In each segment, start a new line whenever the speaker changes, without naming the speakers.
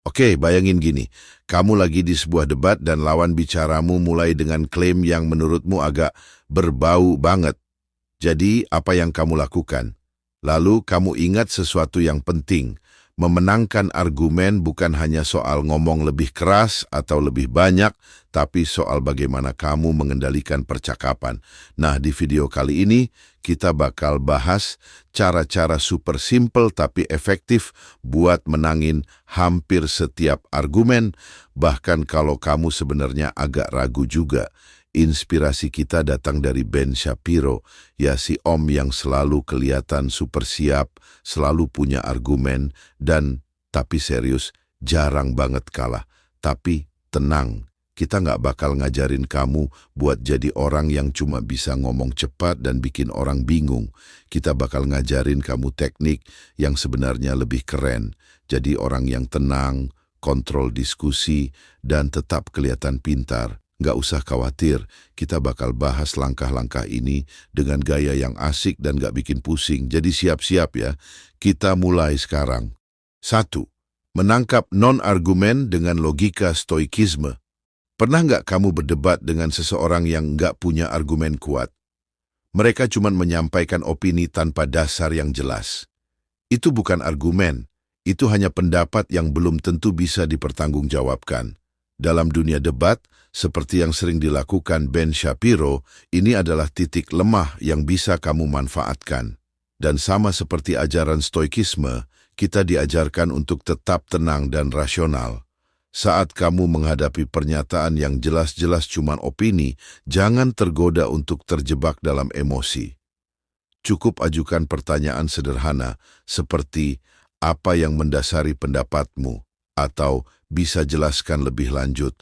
Oke, bayangin gini, kamu lagi di sebuah debat dan lawan bicaramu mulai dengan klaim yang menurutmu agak berbau banget. Jadi, apa yang kamu lakukan? Lalu, kamu ingat sesuatu yang penting. Memenangkan argumen bukan hanya soal ngomong lebih keras atau lebih banyak, tapi soal bagaimana kamu mengendalikan percakapan. Nah, di video kali ini, kita bakal bahas cara-cara super simple tapi efektif buat menangin hampir setiap argumen, bahkan kalau kamu sebenarnya agak ragu juga. Inspirasi kita datang dari Ben Shapiro, ya si om yang selalu kelihatan super siap, selalu punya argumen, dan tapi serius, jarang banget kalah. Tapi tenang, kita nggak bakal ngajarin kamu buat jadi orang yang cuma bisa ngomong cepat dan bikin orang bingung. Kita bakal ngajarin kamu teknik yang sebenarnya lebih keren. Jadi orang yang tenang, kontrol diskusi, dan tetap kelihatan pintar. Nggak usah khawatir, kita bakal bahas langkah-langkah ini dengan gaya yang asik dan nggak bikin pusing. Jadi siap-siap ya, kita mulai sekarang. 1. Menangkap non-argumen dengan logika stoikisme. Pernah nggak kamu berdebat dengan seseorang yang nggak punya argumen kuat? Mereka cuma menyampaikan opini tanpa dasar yang jelas. Itu bukan argumen, itu hanya pendapat yang belum tentu bisa dipertanggungjawabkan. Dalam dunia debat, seperti yang sering dilakukan Ben Shapiro, ini adalah titik lemah yang bisa kamu manfaatkan. Dan sama seperti ajaran stoikisme, kita diajarkan untuk tetap tenang dan rasional. Saat kamu menghadapi pernyataan yang jelas-jelas cuma opini, jangan tergoda untuk terjebak dalam emosi. Cukup ajukan pertanyaan sederhana, seperti apa yang mendasari pendapatmu, atau bisa jelaskan lebih lanjut.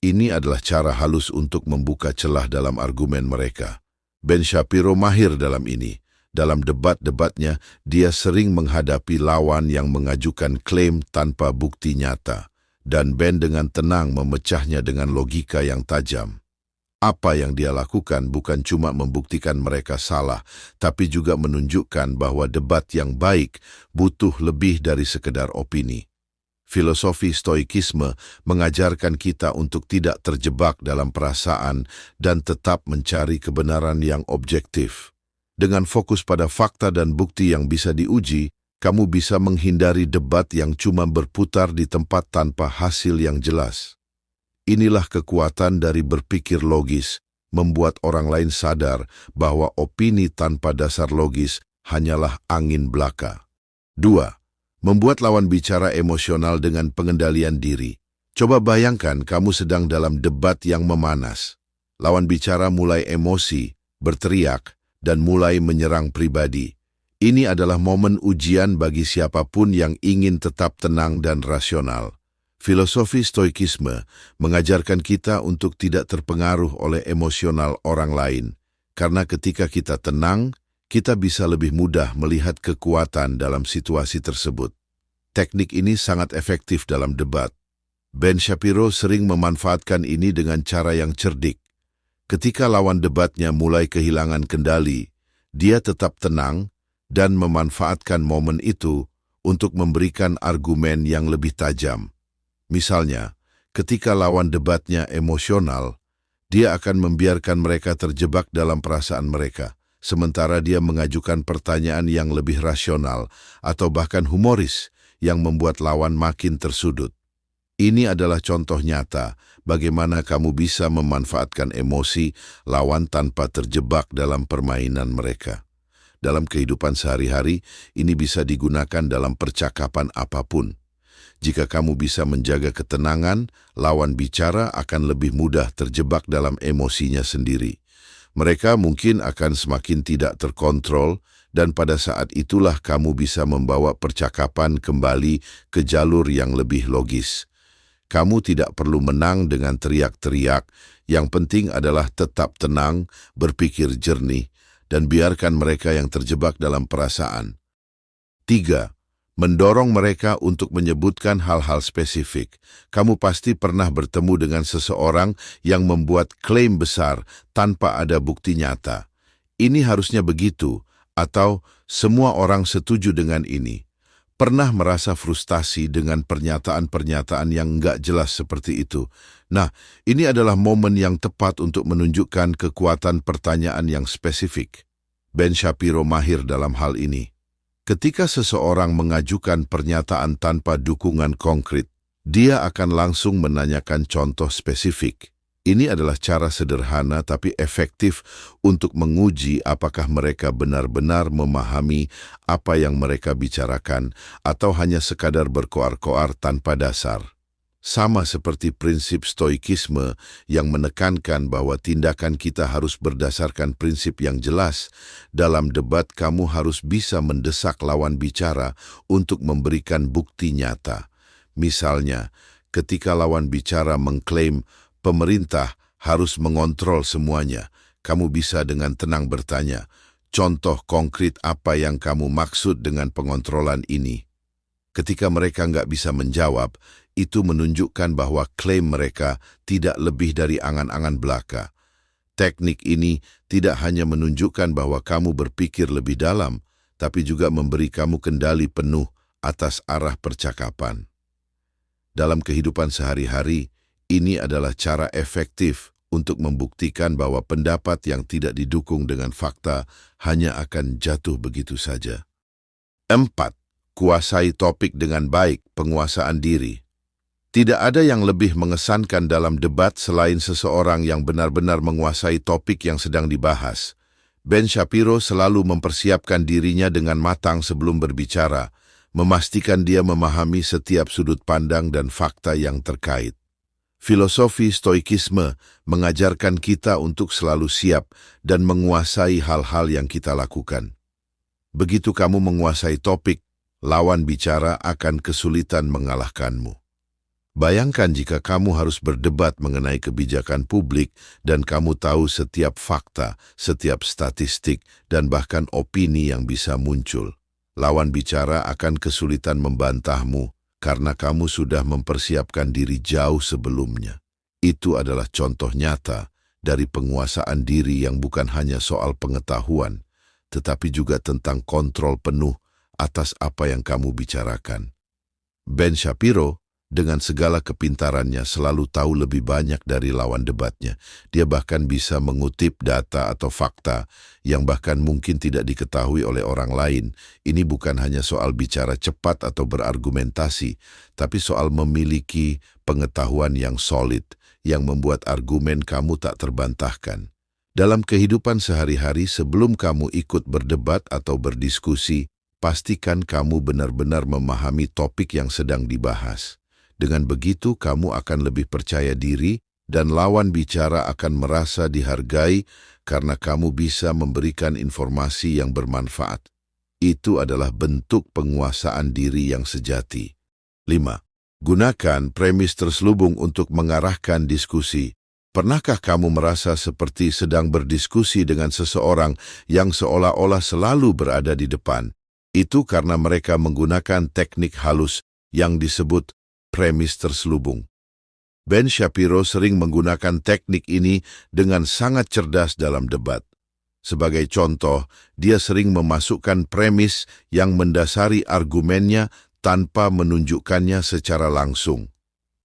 Ini adalah cara halus untuk membuka celah dalam argumen mereka. Ben Shapiro mahir dalam ini. Dalam debat-debatnya, dia sering menghadapi lawan yang mengajukan klaim tanpa bukti nyata. Dan Ben dengan tenang memecahnya dengan logika yang tajam. Apa yang dia lakukan bukan cuma membuktikan mereka salah, tapi juga menunjukkan bahwa debat yang baik butuh lebih dari sekedar opini. Filosofi stoikisme mengajarkan kita untuk tidak terjebak dalam perasaan dan tetap mencari kebenaran yang objektif. Dengan fokus pada fakta dan bukti yang bisa diuji, kamu bisa menghindari debat yang cuma berputar di tempat tanpa hasil yang jelas. Inilah kekuatan dari berpikir logis, membuat orang lain sadar bahwa opini tanpa dasar logis hanyalah angin belaka. 2. Membuat lawan bicara emosional dengan pengendalian diri. Coba bayangkan kamu sedang dalam debat yang memanas. Lawan bicara mulai emosi, berteriak, dan mulai menyerang pribadi. Ini adalah momen ujian bagi siapapun yang ingin tetap tenang dan rasional. Filosofi stoikisme mengajarkan kita untuk tidak terpengaruh oleh emosional orang lain, karena ketika kita tenang, kita bisa lebih mudah melihat kekuatan dalam situasi tersebut. Teknik ini sangat efektif dalam debat. Ben Shapiro sering memanfaatkan ini dengan cara yang cerdik. Ketika lawan debatnya mulai kehilangan kendali, dia tetap tenang dan memanfaatkan momen itu untuk memberikan argumen yang lebih tajam. Misalnya, ketika lawan debatnya emosional, dia akan membiarkan mereka terjebak dalam perasaan mereka, sementara dia mengajukan pertanyaan yang lebih rasional atau bahkan humoris yang membuat lawan makin tersudut. Ini adalah contoh nyata bagaimana kamu bisa memanfaatkan emosi lawan tanpa terjebak dalam permainan mereka. Dalam kehidupan sehari-hari, ini bisa digunakan dalam percakapan apapun. Jika kamu bisa menjaga ketenangan, lawan bicara akan lebih mudah terjebak dalam emosinya sendiri. Mereka mungkin akan semakin tidak terkontrol, dan pada saat itulah kamu bisa membawa percakapan kembali ke jalur yang lebih logis. Kamu tidak perlu menang dengan teriak-teriak, yang penting adalah tetap tenang, berpikir jernih, dan biarkan mereka yang terjebak dalam perasaan. 3. Mendorong mereka untuk menyebutkan hal-hal spesifik. Kamu pasti pernah bertemu dengan seseorang yang membuat klaim besar tanpa ada bukti nyata. Ini harusnya begitu, atau semua orang setuju dengan ini. Pernah merasa frustasi dengan pernyataan-pernyataan yang nggak jelas seperti itu? Nah, ini adalah momen yang tepat untuk menunjukkan kekuatan pertanyaan yang spesifik. Ben Shapiro mahir dalam hal ini. Ketika seseorang mengajukan pernyataan tanpa dukungan konkret, dia akan langsung menanyakan contoh spesifik. Ini adalah cara sederhana tapi efektif untuk menguji apakah mereka benar-benar memahami apa yang mereka bicarakan atau hanya sekadar berkoar-koar tanpa dasar. Sama seperti prinsip stoikisme yang menekankan bahwa tindakan kita harus berdasarkan prinsip yang jelas, dalam debat kamu harus bisa mendesak lawan bicara untuk memberikan bukti nyata. Misalnya, ketika lawan bicara mengklaim pemerintah harus mengontrol semuanya, kamu bisa dengan tenang bertanya, contoh konkret apa yang kamu maksud dengan pengontrolan ini? Ketika mereka nggak bisa menjawab, itu menunjukkan bahwa klaim mereka tidak lebih dari angan-angan belaka. Teknik ini tidak hanya menunjukkan bahwa kamu berpikir lebih dalam, tapi juga memberi kamu kendali penuh atas arah percakapan. Dalam kehidupan sehari-hari, ini adalah cara efektif untuk membuktikan bahwa pendapat yang tidak didukung dengan fakta hanya akan jatuh begitu saja. 4. Kuasai topik dengan baik, penguasaan diri. Tidak ada yang lebih mengesankan dalam debat selain seseorang yang benar-benar menguasai topik yang sedang dibahas. Ben Shapiro selalu mempersiapkan dirinya dengan matang sebelum berbicara, memastikan dia memahami setiap sudut pandang dan fakta yang terkait. Filosofi stoikisme mengajarkan kita untuk selalu siap dan menguasai hal-hal yang kita lakukan. Begitu kamu menguasai topik, lawan bicara akan kesulitan mengalahkanmu. Bayangkan jika kamu harus berdebat mengenai kebijakan publik dan kamu tahu setiap fakta, setiap statistik, dan bahkan opini yang bisa muncul. Lawan bicara akan kesulitan membantahmu karena kamu sudah mempersiapkan diri jauh sebelumnya. Itu adalah contoh nyata dari penguasaan diri yang bukan hanya soal pengetahuan, tetapi juga tentang kontrol penuh atas apa yang kamu bicarakan. Ben Shapiro, dengan segala kepintarannya, selalu tahu lebih banyak dari lawan debatnya. Dia bahkan bisa mengutip data atau fakta yang bahkan mungkin tidak diketahui oleh orang lain. Ini bukan hanya soal bicara cepat atau berargumentasi, tapi soal memiliki pengetahuan yang solid, yang membuat argumen kamu tak terbantahkan. Dalam kehidupan sehari-hari sebelum kamu ikut berdebat atau berdiskusi, pastikan kamu benar-benar memahami topik yang sedang dibahas. Dengan begitu, kamu akan lebih percaya diri dan lawan bicara akan merasa dihargai karena kamu bisa memberikan informasi yang bermanfaat. Itu adalah bentuk penguasaan diri yang sejati. 5. Gunakan premis terselubung untuk mengarahkan diskusi. Pernahkah kamu merasa seperti sedang berdiskusi dengan seseorang yang seolah-olah selalu berada di depan? Itu karena mereka menggunakan teknik halus yang disebut premis terselubung. Ben Shapiro sering menggunakan teknik ini dengan sangat cerdas dalam debat. Sebagai contoh, dia sering memasukkan premis yang mendasari argumennya tanpa menunjukkannya secara langsung.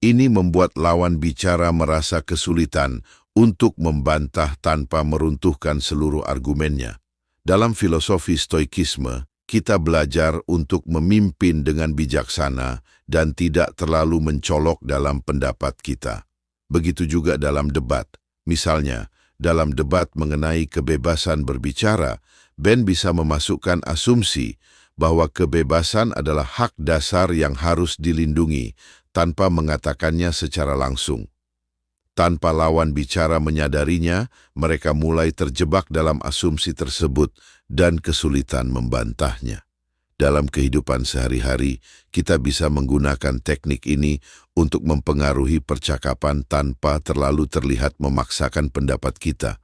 Ini membuat lawan bicara merasa kesulitan untuk membantah tanpa meruntuhkan seluruh argumennya. Dalam filosofi stoikisme, kita belajar untuk memimpin dengan bijaksana dan tidak terlalu mencolok dalam pendapat kita. Begitu juga dalam debat. Misalnya, dalam debat mengenai kebebasan berbicara, Ben bisa memasukkan asumsi bahwa kebebasan adalah hak dasar yang harus dilindungi tanpa mengatakannya secara langsung. Tanpa lawan bicara menyadarinya, mereka mulai terjebak dalam asumsi tersebut dan kesulitan membantahnya. Dalam kehidupan sehari-hari, kita bisa menggunakan teknik ini untuk mempengaruhi percakapan tanpa terlalu terlihat memaksakan pendapat kita.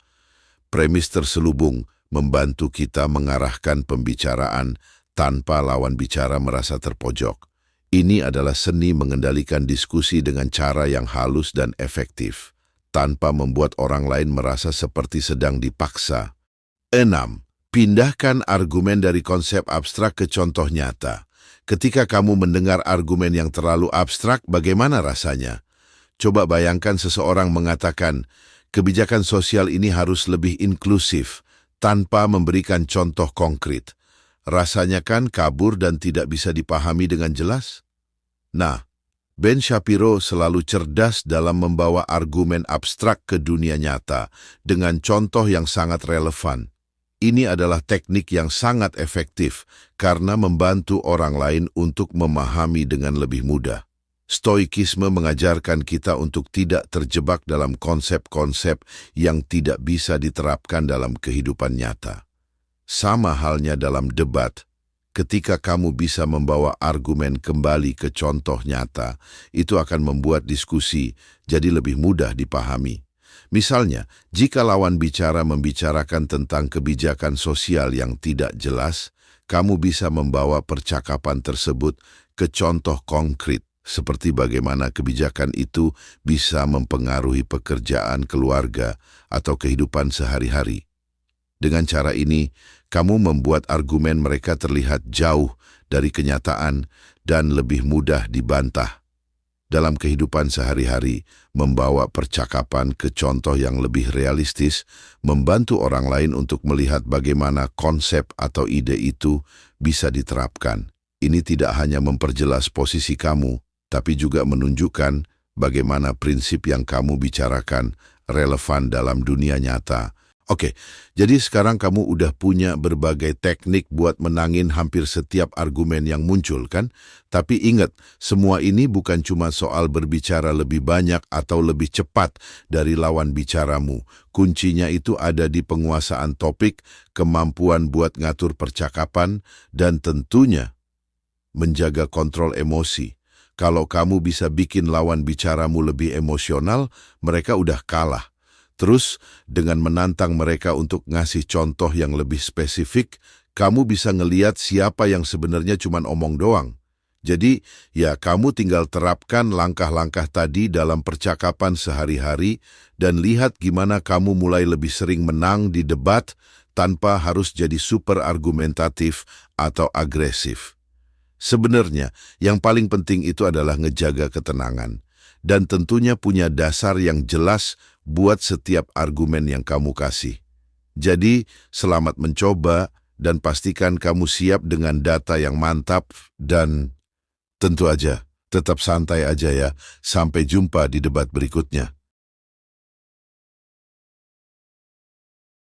Premis terselubung membantu kita mengarahkan pembicaraan tanpa lawan bicara merasa terpojok. Ini adalah seni mengendalikan diskusi dengan cara yang halus dan efektif, tanpa membuat orang lain merasa seperti sedang dipaksa. 6. Pindahkan argumen dari konsep abstrak ke contoh nyata. Ketika kamu mendengar argumen yang terlalu abstrak, bagaimana rasanya? Coba bayangkan seseorang mengatakan, kebijakan sosial ini harus lebih inklusif, tanpa memberikan contoh konkret. Rasanya kan kabur dan tidak bisa dipahami dengan jelas? Nah, Ben Shapiro selalu cerdas dalam membawa argumen abstrak ke dunia nyata dengan contoh yang sangat relevan. Ini adalah teknik yang sangat efektif karena membantu orang lain untuk memahami dengan lebih mudah. Stoikisme mengajarkan kita untuk tidak terjebak dalam konsep-konsep yang tidak bisa diterapkan dalam kehidupan nyata. Sama halnya dalam debat, ketika kamu bisa membawa argumen kembali ke contoh nyata, itu akan membuat diskusi jadi lebih mudah dipahami. Misalnya, jika lawan bicara membicarakan tentang kebijakan sosial yang tidak jelas, kamu bisa membawa percakapan tersebut ke contoh konkret, seperti bagaimana kebijakan itu bisa mempengaruhi pekerjaan keluarga atau kehidupan sehari-hari. Dengan cara ini, kamu membuat argumen mereka terlihat jauh dari kenyataan dan lebih mudah dibantah. Dalam kehidupan sehari-hari, membawa percakapan ke contoh yang lebih realistis, membantu orang lain untuk melihat bagaimana konsep atau ide itu bisa diterapkan. Ini tidak hanya memperjelas posisi kamu, tapi juga menunjukkan bagaimana prinsip yang kamu bicarakan relevan dalam dunia nyata. Oke, jadi sekarang kamu udah punya berbagai teknik buat menangin hampir setiap argumen yang muncul, kan? Tapi ingat, semua ini bukan cuma soal berbicara lebih banyak atau lebih cepat dari lawan bicaramu. Kuncinya itu ada di penguasaan topik, kemampuan buat ngatur percakapan, dan tentunya menjaga kontrol emosi. Kalau kamu bisa bikin lawan bicaramu lebih emosional, mereka udah kalah. Terus, dengan menantang mereka untuk ngasih contoh yang lebih spesifik, kamu bisa ngeliat siapa yang sebenarnya cuma omong doang. Jadi, ya kamu tinggal terapkan langkah-langkah tadi dalam percakapan sehari-hari dan lihat gimana kamu mulai lebih sering menang di debat tanpa harus jadi super argumentatif atau agresif. Sebenarnya, yang paling penting itu adalah ngejaga ketenangan. Dan tentunya punya dasar yang jelas buat setiap argumen yang kamu kasih. Jadi, selamat mencoba dan pastikan kamu siap dengan data yang mantap dan tentu aja, tetap santai aja ya. Sampai jumpa di debat berikutnya.